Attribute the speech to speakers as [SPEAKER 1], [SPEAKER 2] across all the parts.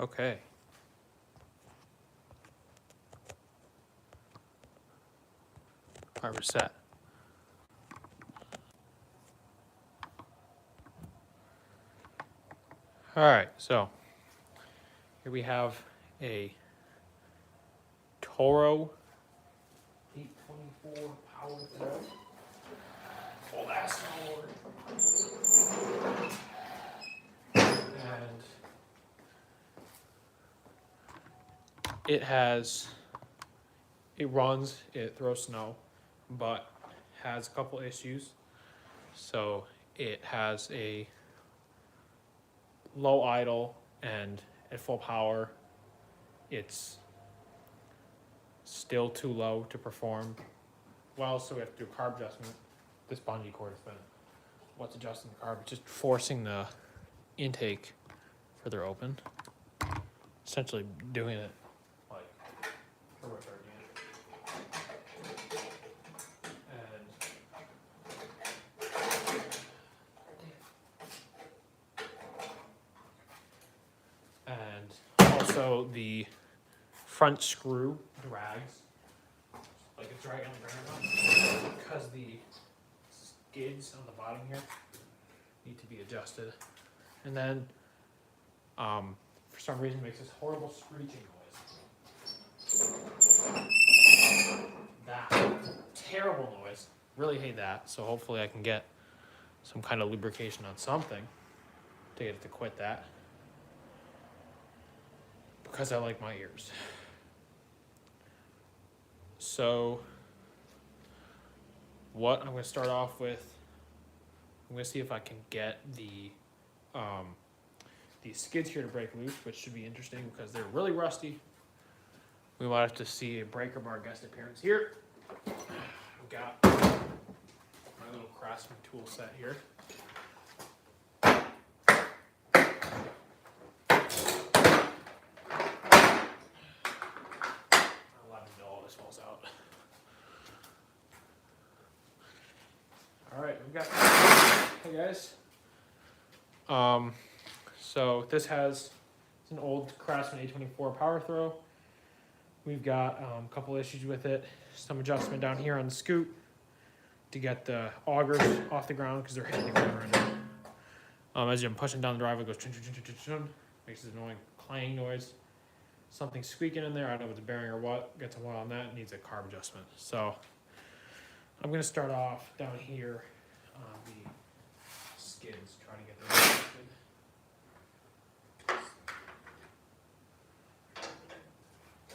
[SPEAKER 1] Okay. All right, we're set. All right, so here we have a Toro 824 power throw. Old ass snowboard. And it runs, it throws snow, but has a couple issues. So it has a low idle, and at full power, it's still too low to perform well. So we have to do a carb adjustment. This bungee cord has been what's adjusting the carb, just forcing the intake further open. Essentially doing it like Carburetor again. And also the front screw drags, like it's dragging on the ground because the skids on the bottom here need to be adjusted. And then for some reason it makes this horrible screeching noise. That terrible noise. Really hate that. So hopefully I can get some kind of lubrication on something to get it to quit that. Because I like my ears. So what I'm going to start off with, I'm going to see if I can get the these skids here to break loose, which should be interesting because they're really rusty. We might have to see a breaker bar guest appearance here. We've got my little Craftsman tool set here. All right, we've got, hey guys. So this it's an old Craftsman 824 power throw. We've got a couple issues with it. Some adjustment down here on the scoop to get the augers off the ground because they're hitting the ground right now. As I'm pushing down the driveway, it goes chun, chun, chun, chun, chun, makes this annoying clang noise. Something squeaking in there. I don't know if it's a bearing or what. Gets a while on that. Needs a carb adjustment. So I'm going to start off down here on the skids, trying to get them adjusted.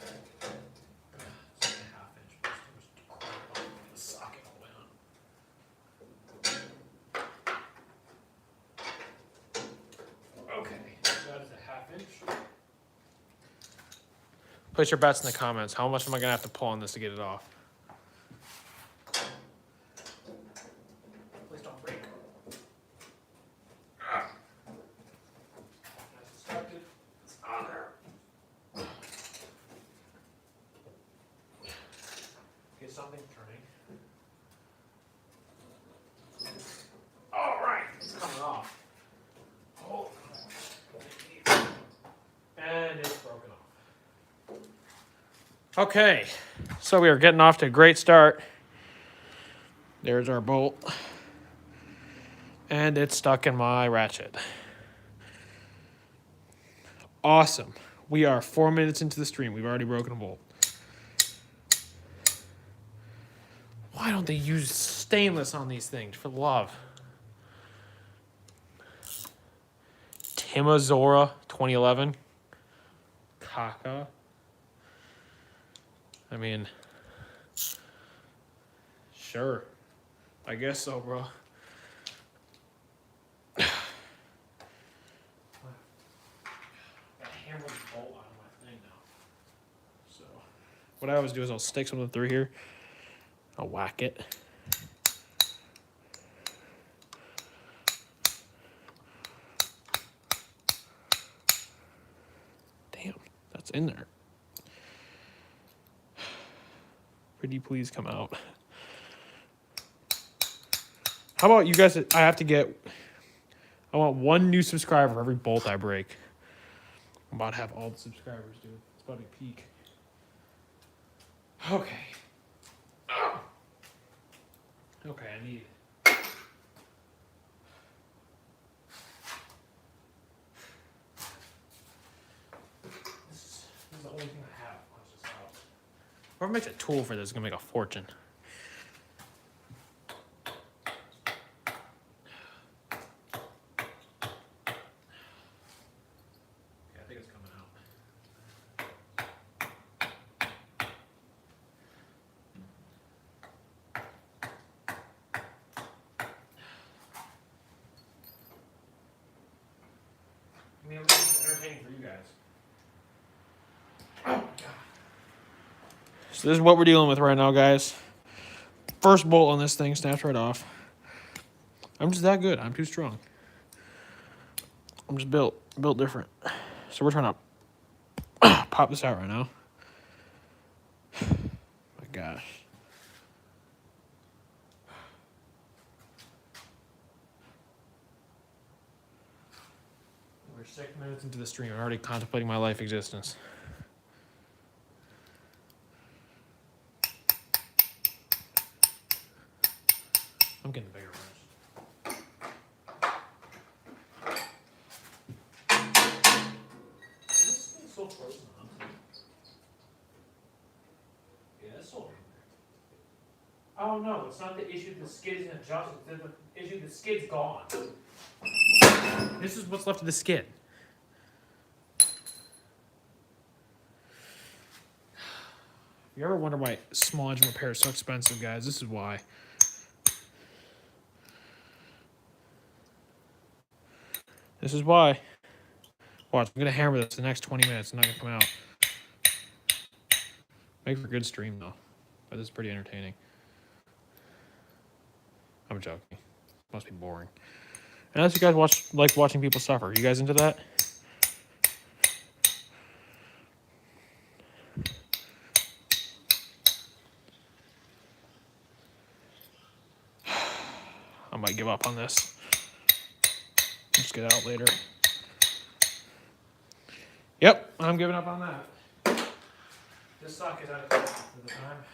[SPEAKER 1] It's like a 1/2 inch, but there's too much crap on the socket all the way on. Okay, that is a 1/2 inch. Place your bets in the comments. How much am I going to have to pull on this to get it off? Please don't break. As expected, it's on there. Get something turning. All right, it's coming off. Oh, and it's broken off. Okay, so we are getting off to a great start. There's our bolt. And it's stuck in my ratchet. Awesome. We are 4 minutes into the stream. We've already broken a bolt. Why don't they use stainless on these things, for love? Timazora 2011. Kaka. I mean, sure. I guess so, bro. what I always do is I'll stick something through here. I'll whack it. Damn, that's in there. Pretty please come out. How about you guys? I want 1 new subscriber for every bolt I break. I'm about to have all the subscribers, dude. It's about to be peak. Okay. Okay, I need. This is the only thing I have. Watch this out. Whoever makes a tool for this is gonna make a fortune. I mean, it's entertaining for you guys. Oh, God. So this is what we're dealing with right now, guys. First bolt on this thing snaps right off. I'm just that good. I'm too strong. I'm just built different. So we're trying to pop this out right now. My gosh. We're 6 minutes into the stream. I'm already contemplating my life existence. I'm getting bigger ones. This thing's so frozen on. Yeah, it's so. Oh no, it's not the issue the skids and adjusted. It's the issue the skid's gone. This is what's left of the skid. If you ever wonder why small engine repair is so expensive, guys, this is why. This is why. Watch, I'm going to hammer this the next 20 minutes. It's not going to come out. Make for a good stream, though. But this is pretty entertaining. I'm joking. Must be boring. Unless you guys like watching people suffer. You guys into that? I might give up on this. Just get out later. Yep, I'm giving up on that. This sock is out of control for the time.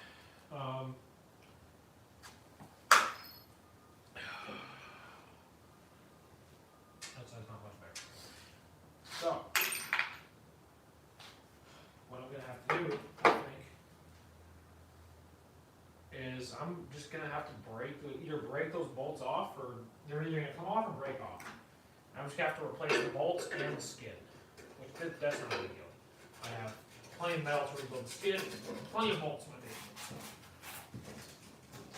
[SPEAKER 1] That's not much better. So, what I'm gonna have to do, I think, is I'm just gonna have to either break those bolts off, or they're either gonna come off or break off. I'm just gonna have to replace the bolts and the skid, which that's not a big deal. I have plenty of metal to rebuild the skid, plenty of bolts with it.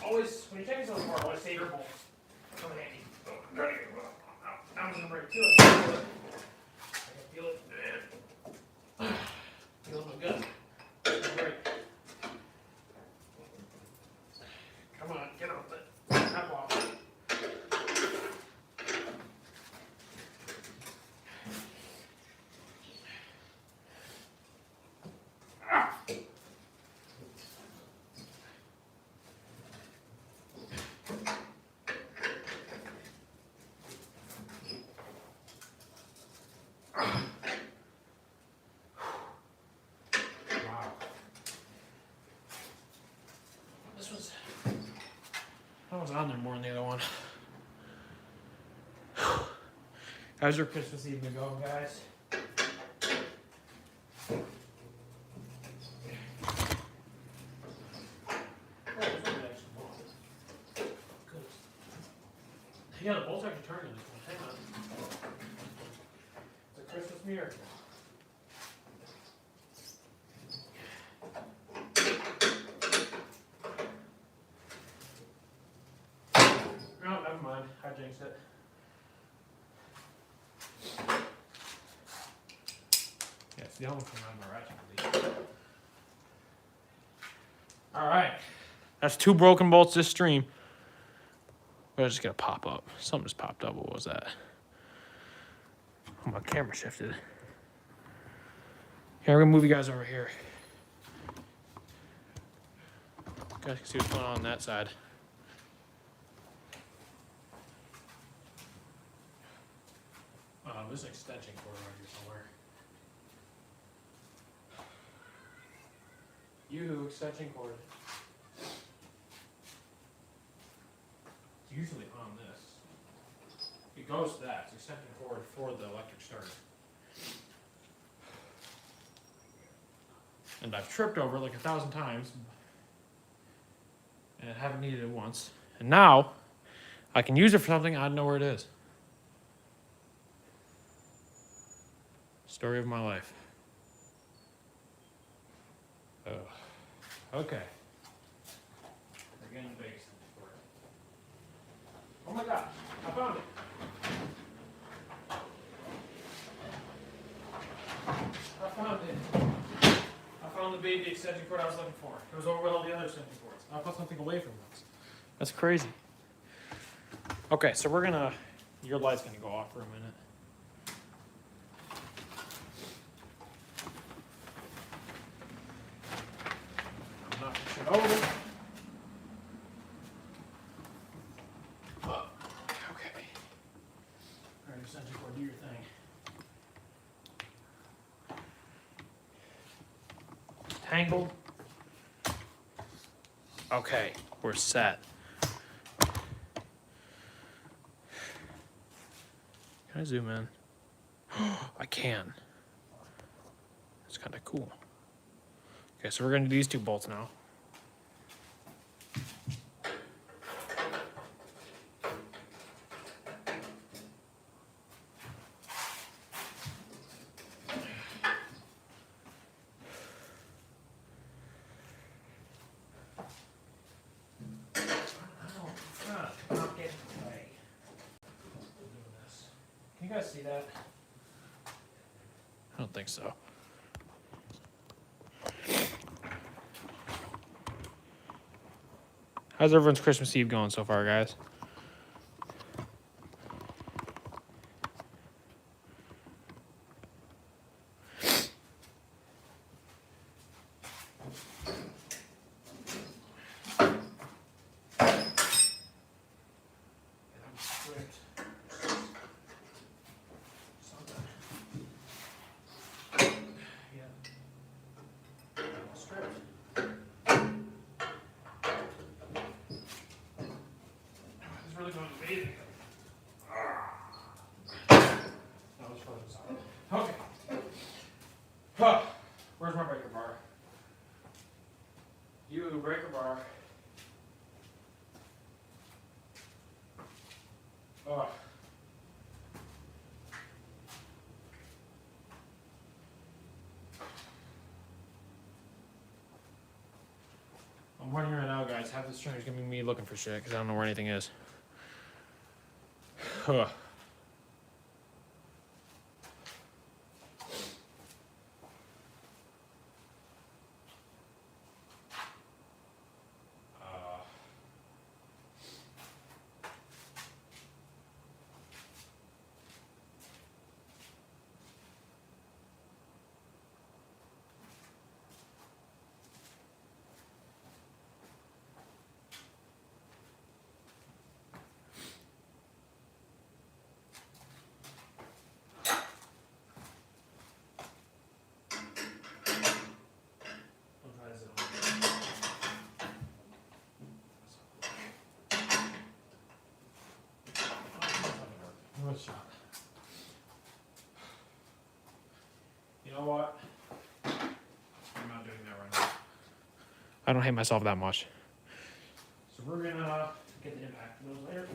[SPEAKER 1] Always, when you're taking something apart, always save your bolts. Come in handy. I'm gonna break two. I can feel it. Feel it in my gut. Great. Come on, get off it. Tap off. That was on there more than the other one. How's your Christmas evening going, guys? Yeah, the bolts actually turning this one. Hang on. It's a Christmas miracle. No, never mind. I jinxed it. Yeah, see, the other one coming out of my ratchet, please. All right. That's 2 broken bolts this stream. We're just gonna pop up. Something just popped up. What was that? Oh, my camera shifted. Here, we're gonna move you guys over here. You guys can see what's going on that side. There's an extension cord around here somewhere. You extension cord. It's usually on this. It goes to that. It's extension cord for the electric starter. And I've tripped over it like 1,000 times. And I haven't needed it once. And now, I can use it for something, I don't know where it is. Story of my life. Oh. Okay. We're getting the base. Oh my god, I found it. I found the baby extension cord I was looking for. It was over with all the other extension cords. I put something away from this. That's crazy. Okay, so we're gonna, your light's gonna go off for a minute. I'm knocking shit over. Okay. Alright, extension cord, do your thing. Tangled. Okay, we're set. Can I zoom in? I can. That's kind of cool. Okay, so we're going to do these 2 bolts now. Can you guys see that? I don't think so. How's everyone's Christmas Eve going so far, guys? Really going to bathing. That was frozen solid. Okay. Huh. Where's my breaker bar? You breaker bar. Oh. I'm running right now, guys. Half the string is gonna be me looking for shit because I don't know where anything is. Huh. Shot. You know what? I'm not doing that right now. I don't hate myself that much. So we're gonna get the impact of those later.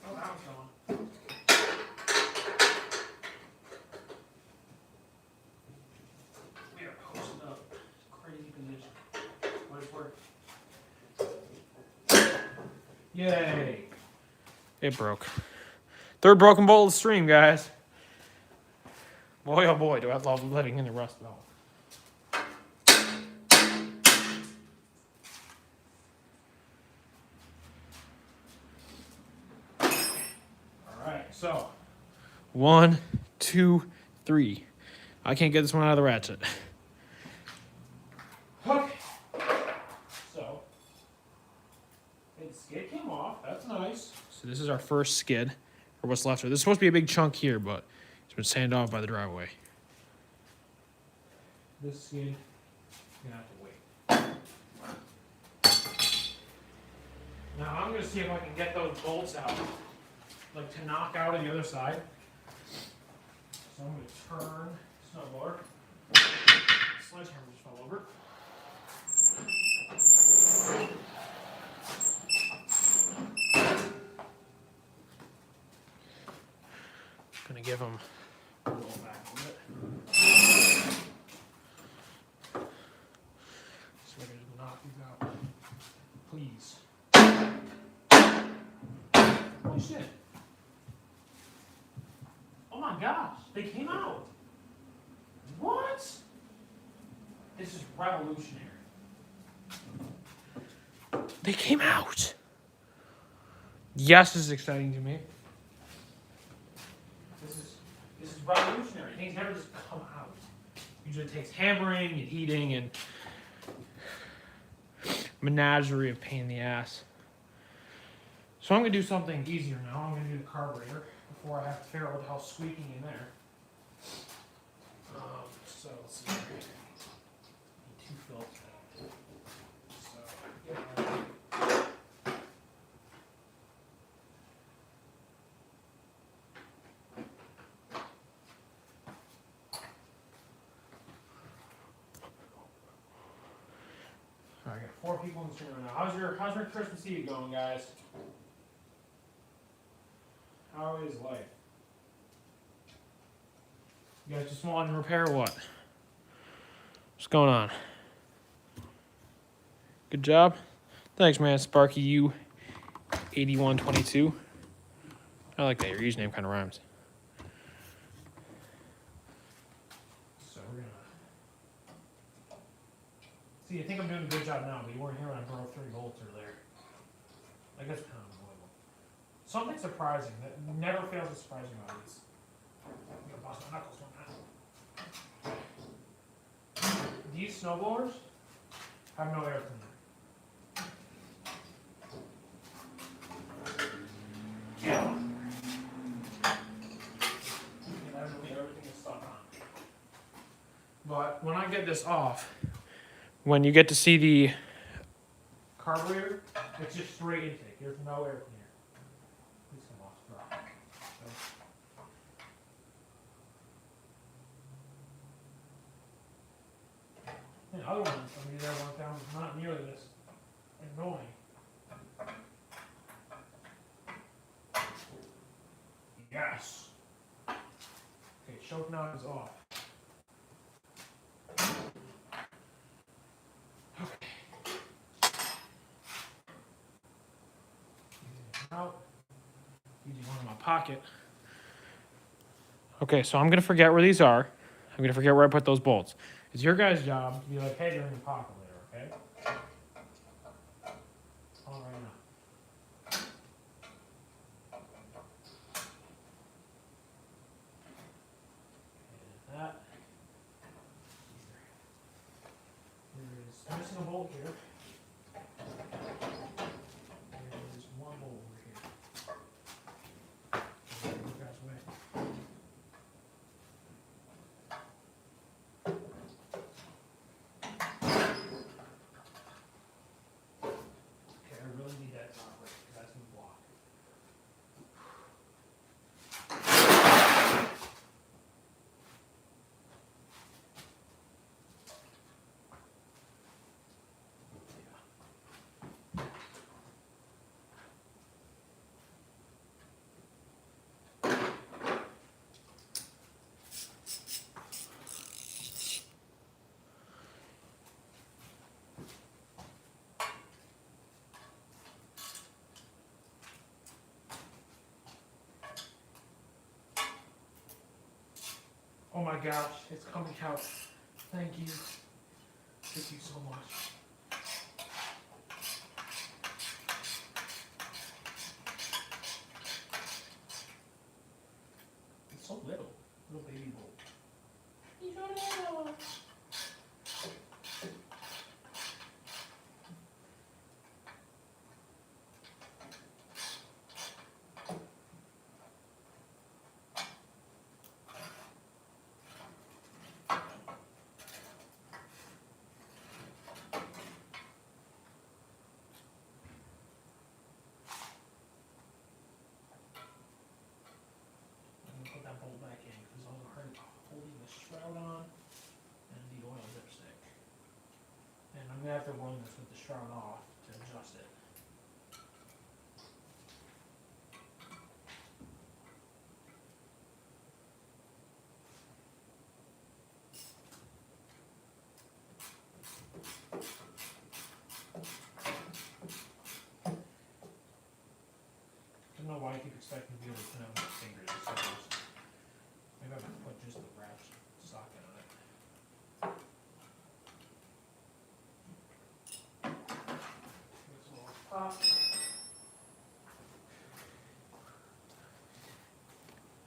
[SPEAKER 1] Oh, that one's gone. We are posted up. Crazy position. What is work? Yay! It broke. 3rd broken bolt of the stream, guys. Boy, oh boy, do I love living in the Rust Belt. So, 1, 2, 3. I can't get this one out of the ratchet. Okay. So, the skid came off. That's nice. So this is our first skid, or what's left of it. This is supposed to be a big chunk here, but it's been sanded off by the driveway. This skid, you're gonna have to wait. Now I'm gonna see if I can get those bolts out, like to knock out on the other side. So I'm gonna turn Snowblower. Sledgehammer just fell over. Gonna give him a roll back a bit. So we're gonna knock these out. Please. Holy shit. Oh my gosh, they came out. What? This is revolutionary. They came out. Yes, this is exciting to me. This is revolutionary. Things never just come out. Usually it takes hammering and heating and menagerie of pain in the ass. So I'm going to do something easier now. I'm going to do the carburetor before I have to figure out what the hell's squeaking in there. So let's see. Need 2 filters. So yeah. I got 4 people in the stream right now. How's your Christmas Eve going, guys? How is life? You guys just wanting to repair what? What's going on? Good job. Thanks, man. Sparky U 8122. I like that. Your username kind of rhymes. So we're gonna see. I think I'm doing a good job now, but you weren't here when I broke 3 bolts earlier. I guess kind of unbelievable. Something surprising that never fails to surprise me about these. I'm gonna bust my knuckles one time. These snowblowers have no air cleaner. Yeah. Everything is stuck on. But when I get this off, when you get to see the carburetor, it's just straight intake. There's no air cleaner. Please come off. Drop. And other ones, I mean, there one down, not nearly this annoying. Yes. Okay, choke knob is off. Okay. Out. Using one in my pocket. Okay, so I'm gonna forget where these are. I'm gonna forget where I put those bolts. It's your guys' job to be like, hey, they're in your pocket later, okay? On right now. And that. There is missing a bolt here. There's one bolt over here. You guys wait. Okay, I really need that top right because that's gonna block. Oh my gosh, it's coming out. Thank you. Thank you so much. have to run this with the shroud off to adjust it. I don't know why I keep expecting to be able to clean out my fingers. So maybe I can put just the wrap socket on it. This little pop.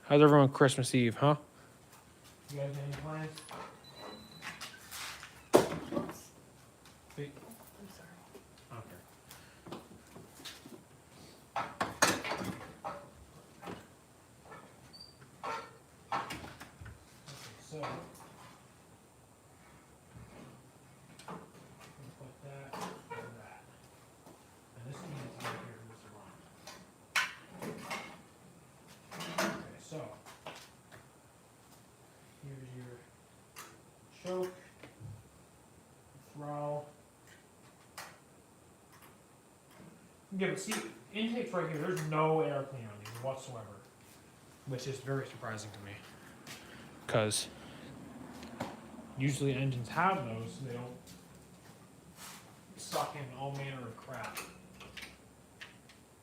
[SPEAKER 1] How's everyone Christmas Eve, huh? You guys got any plans? Wait.
[SPEAKER 2] I'm sorry.
[SPEAKER 1] Okay. So, I'm gonna put that and that. And this needs to go here with the line. Okay, so here's your choke, throttle. Yeah, but see, intakes right here, there's no air cleaner on these whatsoever, which is very surprising to me. Because usually engines have those, so they don't suck in all manner of crap.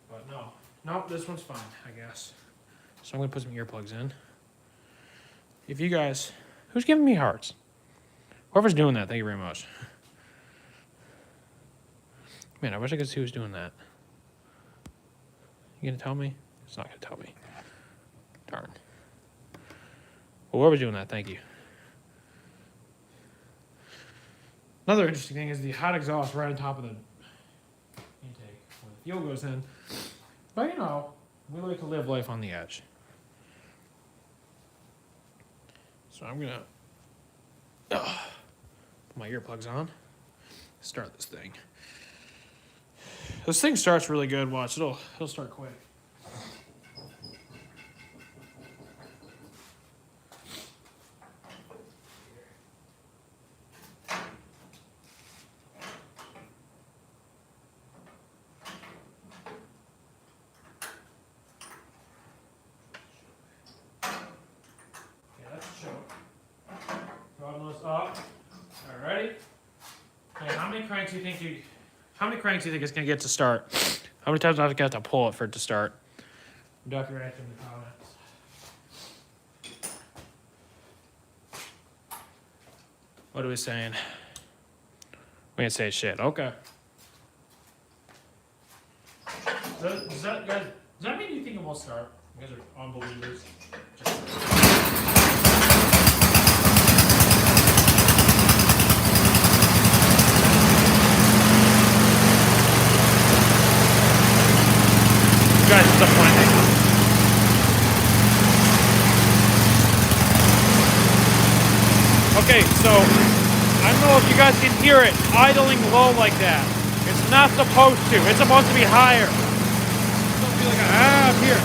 [SPEAKER 1] But no, this one's fine, I guess. So I'm gonna put some earplugs in. If you guys, who's giving me hearts? Whoever's doing that, thank you very much. Man, I wish I could see who's doing that. You gonna tell me? It's not gonna tell me. Darn. Well, whoever's doing that, thank you. Another interesting thing is the hot exhaust right on top of the intake where the fuel goes in. But you know, we like to live life on the edge. So I'm gonna put my earplugs on. Start this thing. This thing starts really good. Watch, it'll start quick. Okay, that's a choke. Throttle us up. All right, ready? Okay, how many cranks do you think it's gonna get to start? How many times do I have to pull it for it to start? Drop your answer in the comments. What are we saying? We ain't saying shit. Okay. Does that mean you think it will start? You guys are unbelievers. Guys, it's disappointing. Okay, so I don't know if you guys can hear it idling low like that. It's not supposed to. It's supposed to be higher. It's supposed to be like up here.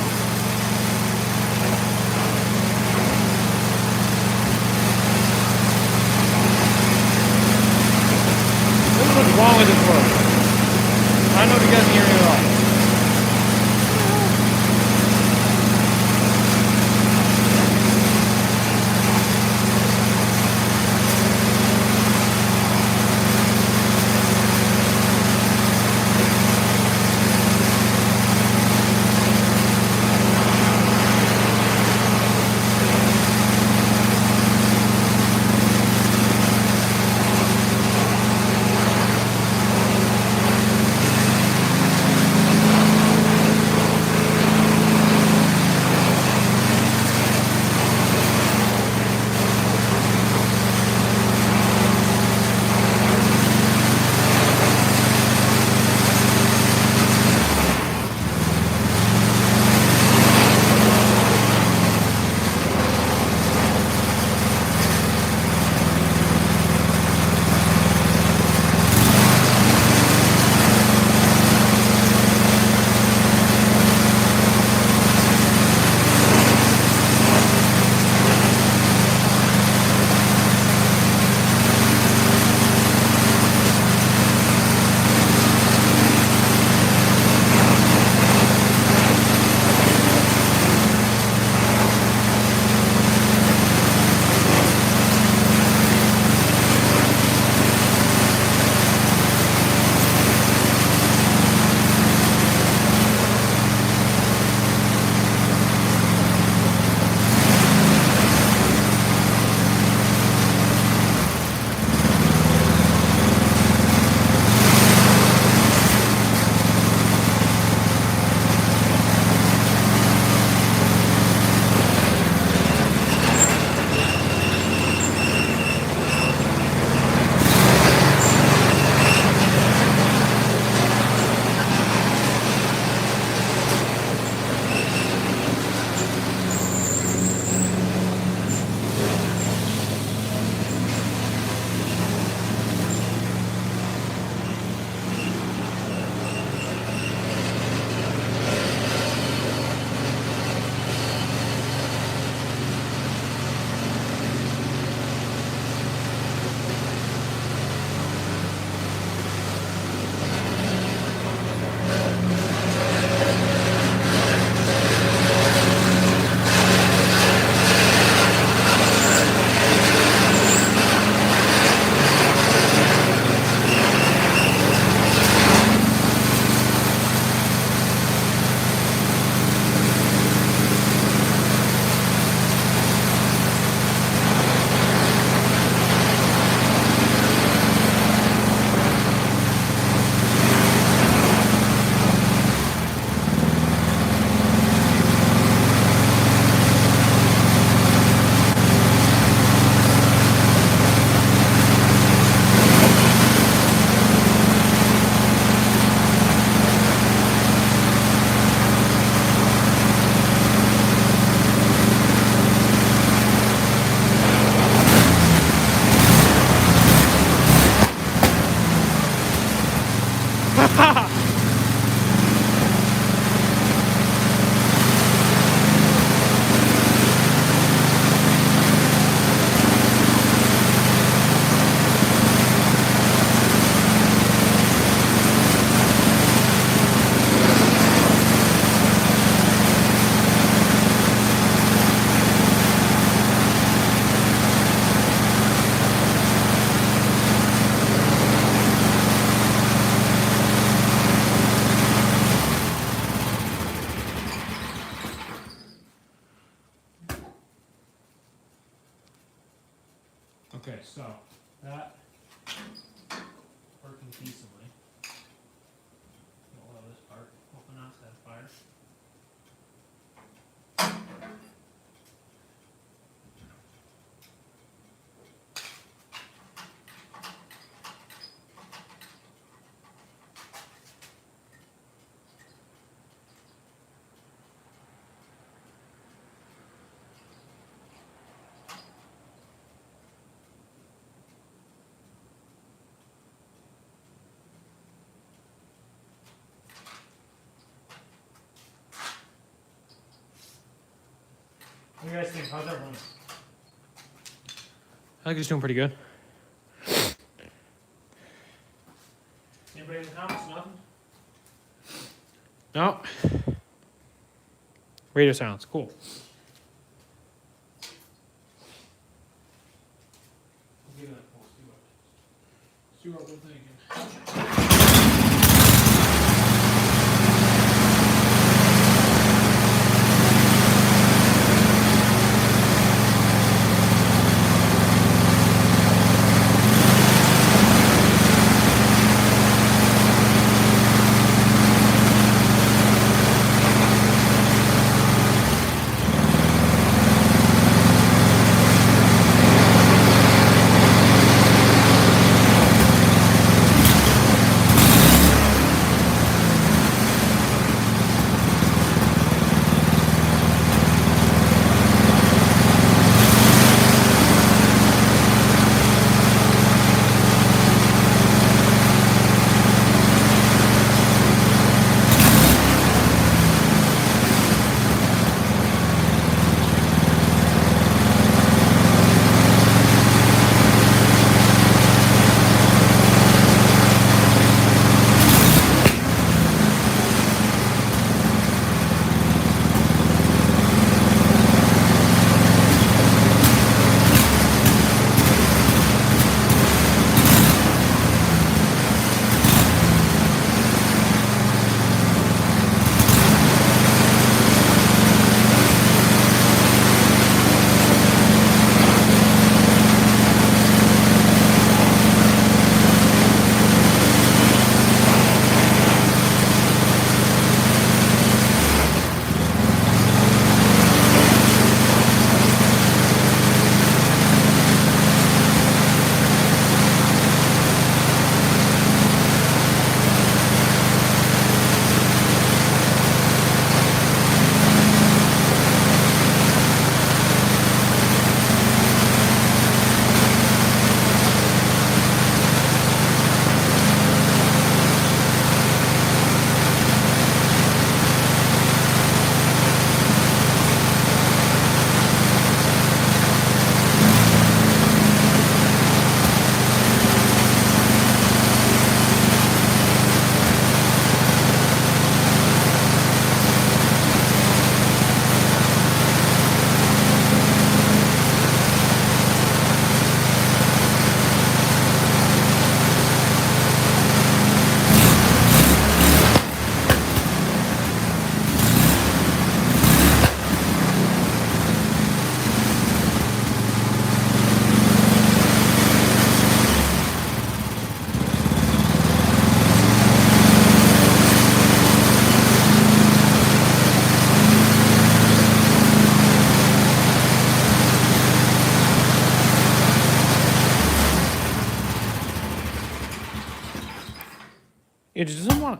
[SPEAKER 1] This is what's wrong with this world. I don't know if you guys can hear me at all. Okay, so that working decently. Don't love this part. Hoping not to have fire. What do you guys think? How's everyone? I think he's doing pretty good. Anybody in the comments? Nothing? No. Radio silence. Cool. We'll give that a pulse. See what we're thinking.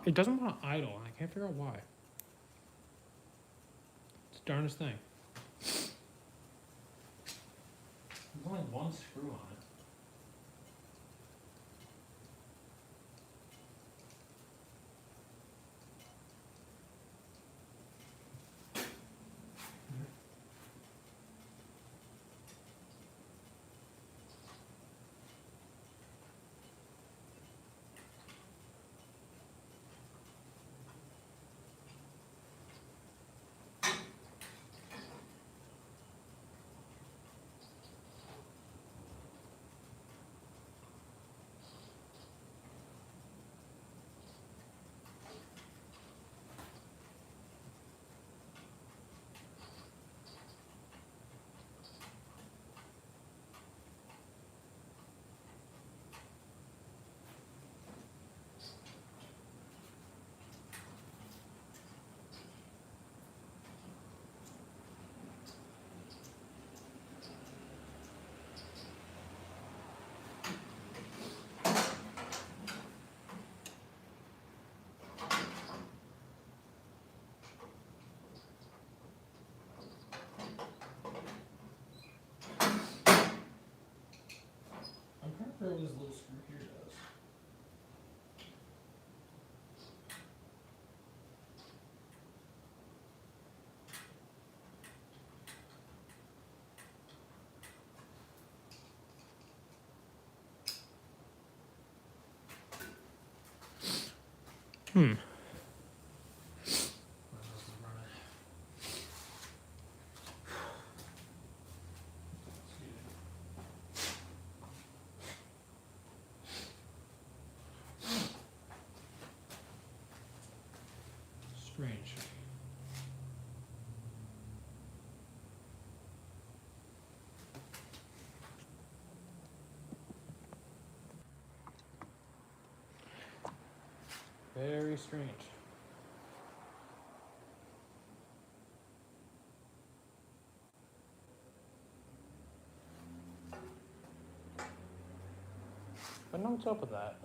[SPEAKER 1] It doesn't want to idle, and I can't figure out why. It's the darndest thing. There's only one screw on it. this little screw here does. Strange. Very strange. But no, what's up with that?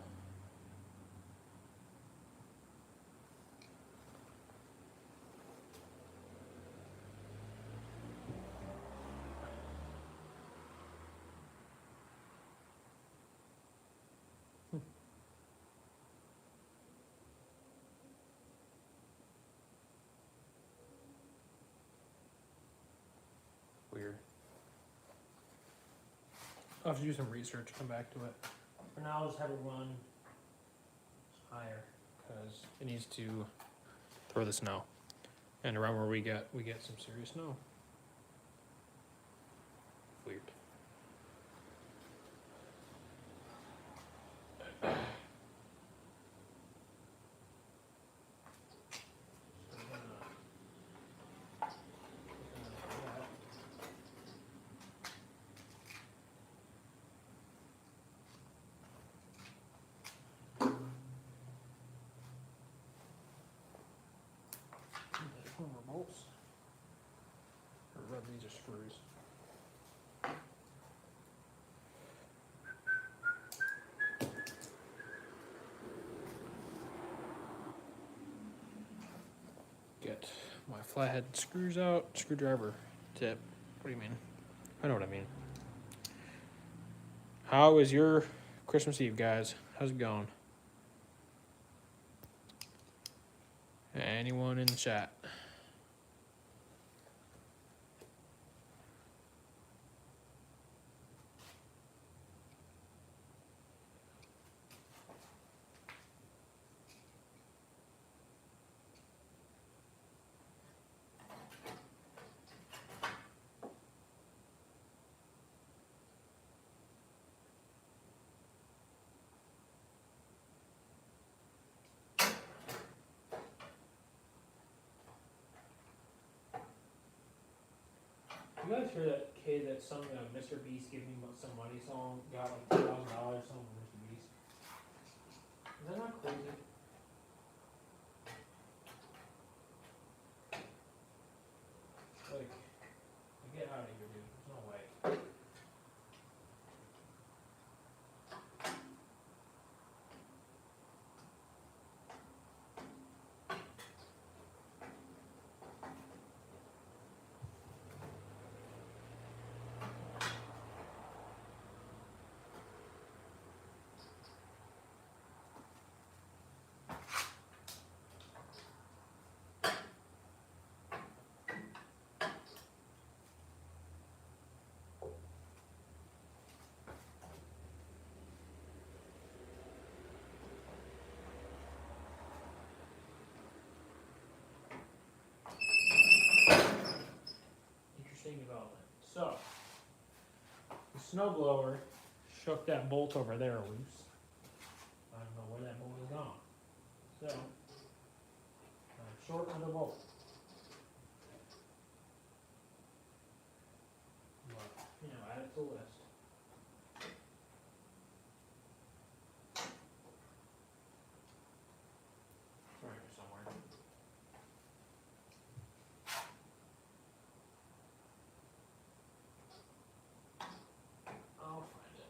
[SPEAKER 1] Weird. I'll have to do some research, come back to it. For now, I'll just have it run higher because it needs to throw the snow. And around where we get some serious snow. Weird. Bolts. Or rub these are screws. Get my flathead screws out. Screwdriver tip. What do you mean? I know what I mean. How is your Christmas Eve, guys? How's it going? Anyone in the chat? You guys hear that kid that sung Mr. Beast Give Me Some Money song? Got like $2,000 song from Mr. Beast. Is that not crazy? Like, get out of here, dude. There's no way. Development. So, the snowblower shook that bolt over there loose. I don't know where that bolt is gone. So, short another bolt. But, you know, add it to the list. It's around here somewhere. I'll find it.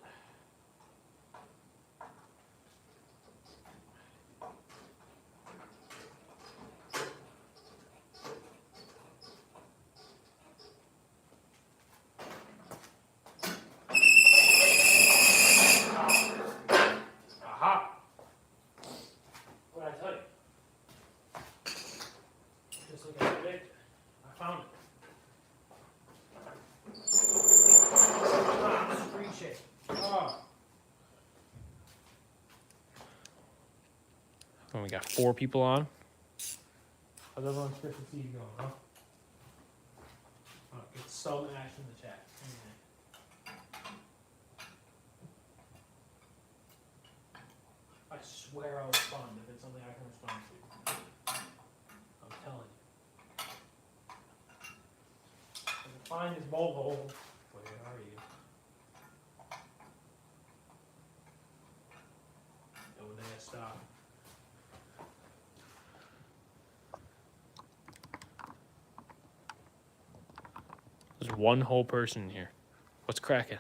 [SPEAKER 1] got 4 people on. How's everyone's Christmas Eve going, huh? Oh, get some action in the chat. I swear I'll respond if it's something I can respond to. I'm telling you. I can find his Volvo. Where are you? Don't dare stop. There's one whole person in here. What's cracking?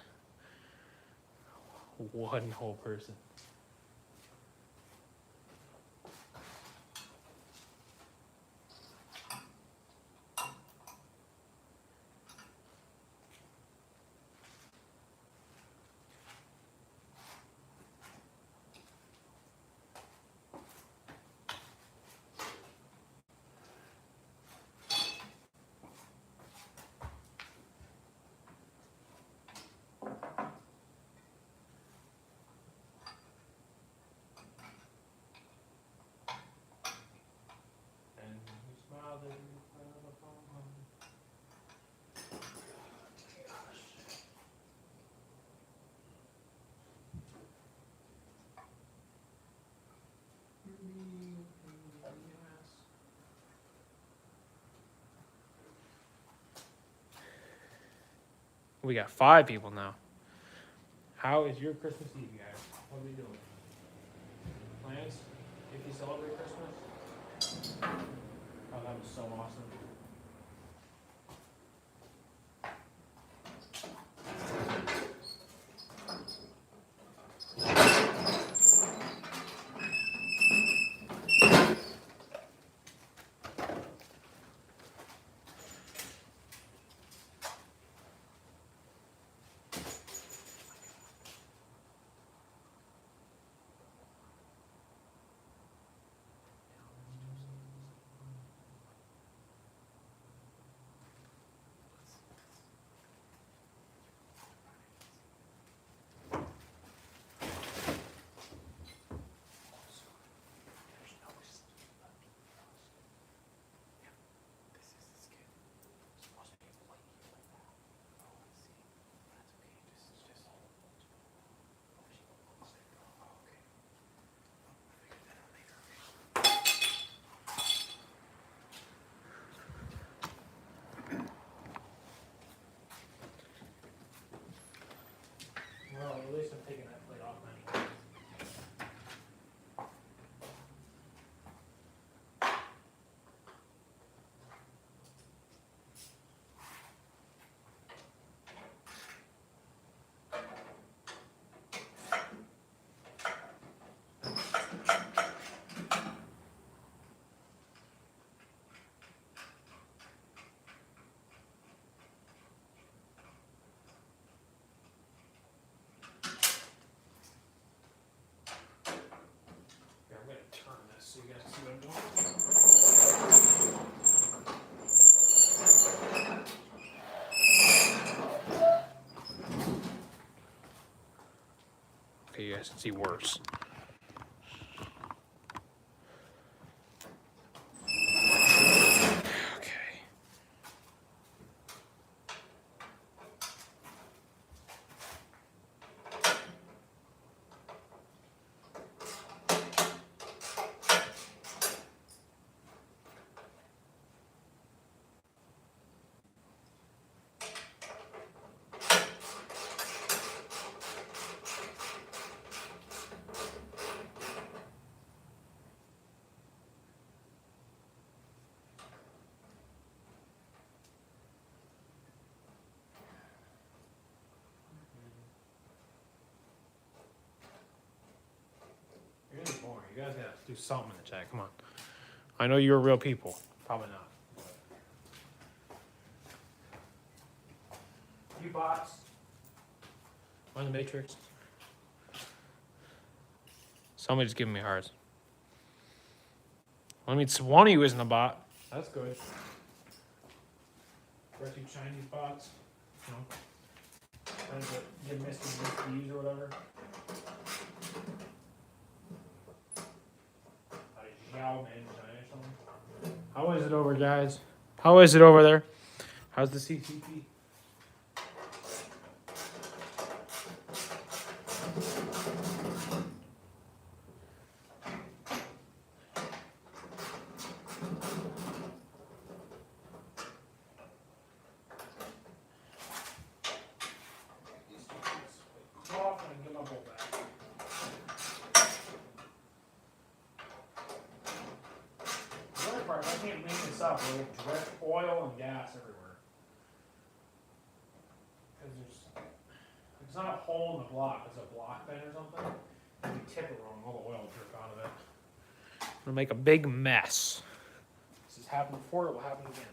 [SPEAKER 1] One whole person. We got 5 people now. How is your Christmas Eve, guys? What are we doing? Plans? If you celebrate Christmas? Oh, that was so awesome. Well, at least I'm taking that plate off anyway. Here, I'm going to turn this so you guys see what I'm doing. Okay, you guys can see worse. Okay. You're gonna be boring. You guys gotta do something in the chat. Come on. I know you're real people. Probably not. You bots. On the Matrix. Somebody's giving me hearts. I mean, one of you isn't a bot. That's good. Or 2 Chinese bots. You know, trying to get misviews or whatever. How did you galvanized or something. How is it over, guys? How is it over there? How's the CCP? Off and get my bolt back. The other part, I can't clean this up. It'll drip oil and gas everywhere. Because it's not a hole in the block, it's a block bend or something. If you tip it wrong, all the oil will drip out of it. It'll make a big mess. This has happened before, it will happen again.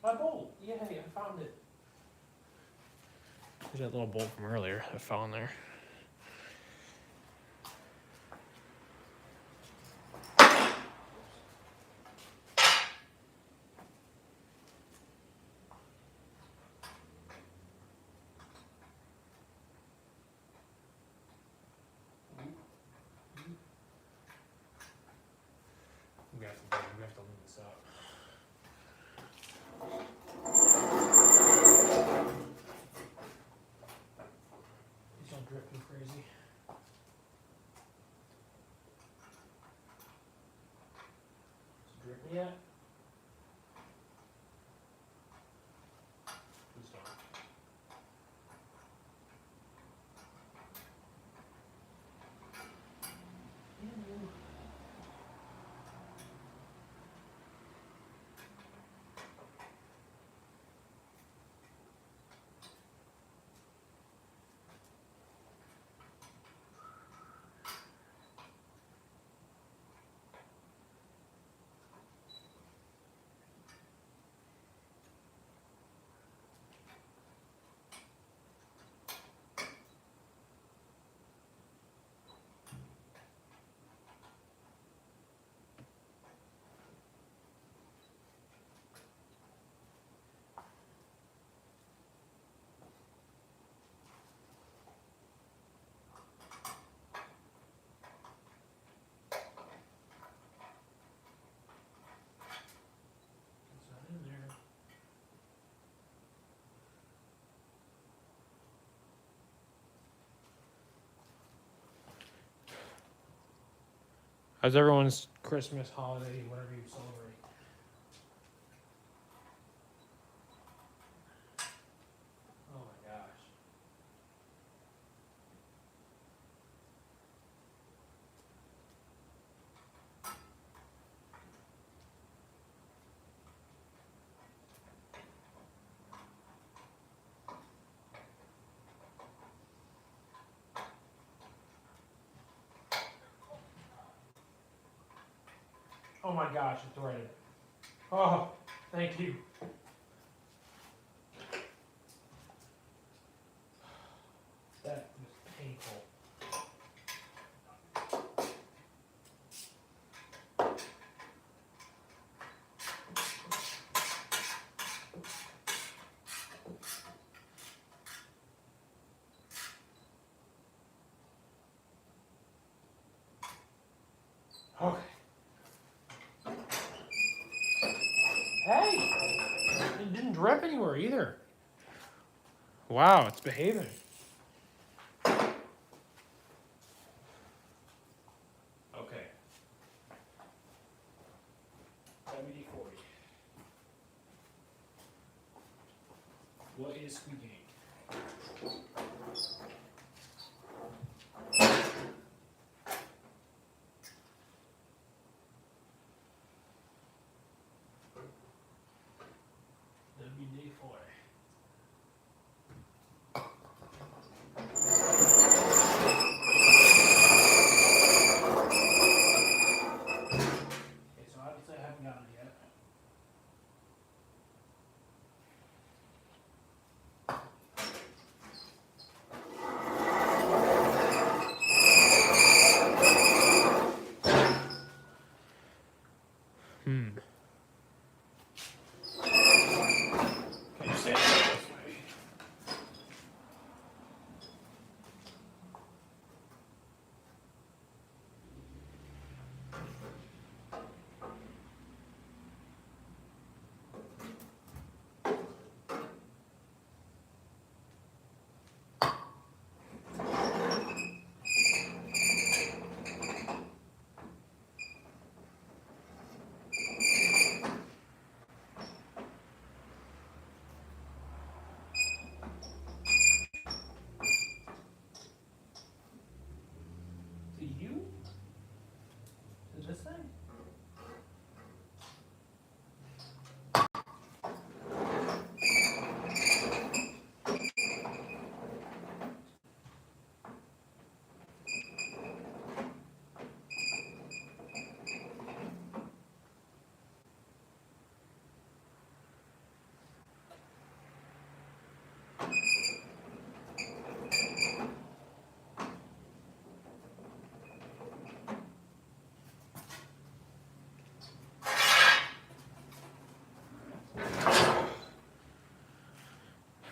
[SPEAKER 1] My bolt! Yay, I found it. There's that little bolt from earlier that fell in there. We have to leave this up. These don't drip too crazy. Is it dripping yet? Please don't. How's everyone's Christmas, holiday, whatever you celebrate? Oh my gosh. Oh my gosh, it's threaded. Oh, thank you. That was painful. Okay. Hey, it didn't drip anywhere either. Wow, it's behaving. Okay. WD-40. What is squeaking? WD-40. Okay, so obviously I haven't got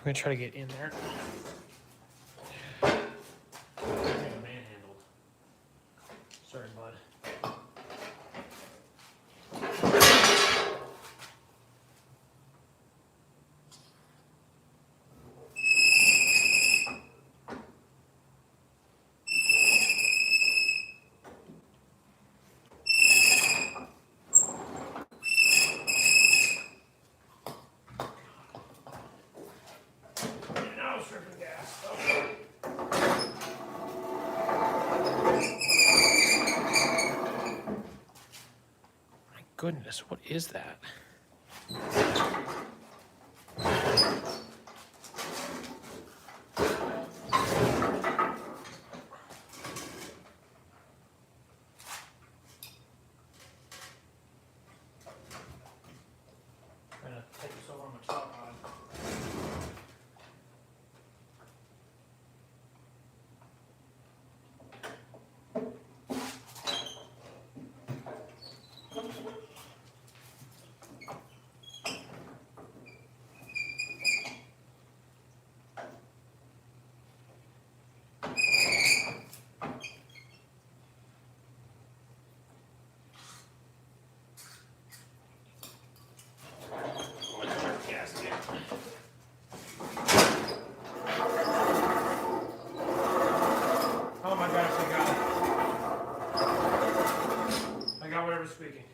[SPEAKER 1] I'm gonna try to get in there. Manhandled. Sorry, bud. Now it's dripping gas. Okay. My goodness, what is that? I'm gonna take this over on my tripod. Oh my gosh, I got whatever's squeaking.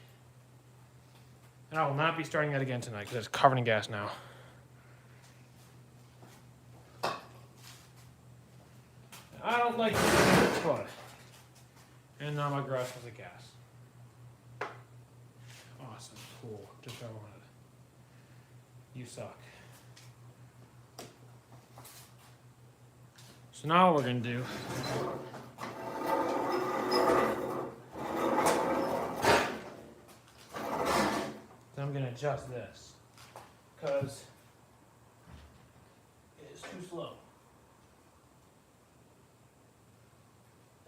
[SPEAKER 1] And I will not be starting that again tonight because it's covered in gas now. I don't like this, but. And now my garage has a gas. Awesome, cool, just what I wanted. You suck. So now what we're gonna do. I'm gonna adjust this because it is too slow.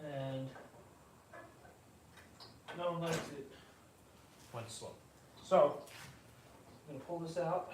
[SPEAKER 1] And no one likes it when it's slow. So I'm gonna pull this out.